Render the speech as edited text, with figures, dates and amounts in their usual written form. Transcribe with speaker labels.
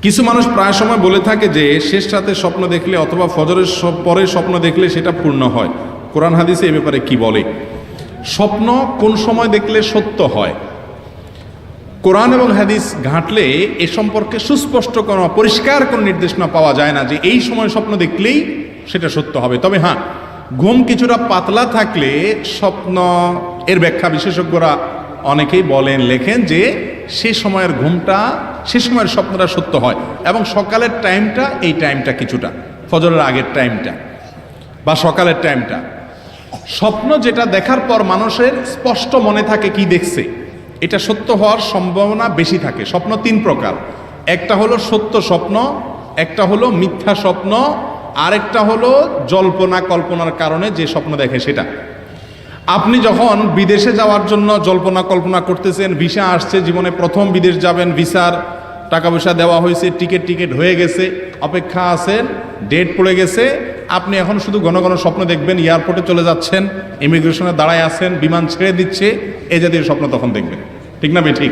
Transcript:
Speaker 1: কিছু মানুষ প্রায় সময় বলে থাকে যে শেষ রাতে স্বপ্ন দেখলে অথবা ফজরের পরে স্বপ্ন দেখলে সেটা পূর্ণ হয়। কোরআন হাদিসে এ ব্যাপারে কি বলে? স্বপ্ন কোন সময় দেখলে সত্য হয়, কোরআন এবং হাদিস ঘাঁটলে এ সম্পর্কে সুস্পষ্ট কোনো পরিষ্কার কোনো নির্দেশনা পাওয়া যায় না যে এই সময় স্বপ্ন দেখলেই সেটা সত্য হবে। তবে হ্যাঁ, ঘুম কিছুটা পাতলা থাকলে স্বপ্ন এর ব্যাখ্যা বিশেষজ্ঞরা অনেকেই বলেন, লেখেন যে সে সময়ের ঘুমটা, সে সময়ের স্বপ্নটা সত্য হয় এবং সকালের টাইমটা, এই টাইমটা কিছুটা ফজরের আগের টাইমটা বা সকালের টাইমটা, স্বপ্ন যেটা দেখার পর মানুষের স্পষ্ট মনে থাকে কি দেখছে, এটা সত্য হওয়ার সম্ভাবনা বেশি থাকে। স্বপ্ন তিন প্রকার, একটা হলো সত্য স্বপ্ন, একটা হলো মিথ্যা স্বপ্ন, আরেকটা হলো জল্পনা কল্পনার কারণে যে স্বপ্ন দেখে সেটা। আপনি যখন বিদেশে যাওয়ার জন্য জল্পনা কল্পনা করতেছেন, ভিসা আসছে, জীবনে প্রথম বিদেশ যাবেন, ভিসার টাকা পয়সা দেওয়া হয়েছে, টিকিট হয়ে গেছে, অপেক্ষা আছেন, ডেট পড়ে গেছে, আপনি এখন শুধু ঘন ঘন স্বপ্ন দেখবেন, এয়ারপোর্টে চলে যাচ্ছেন, ইমিগ্রেশনে দাঁড়ায় আছেন, বিমান ছেড়ে দিচ্ছে, এই জাতীয় স্বপ্ন তখন দেখবেন। ঠিক না বে ঠিক?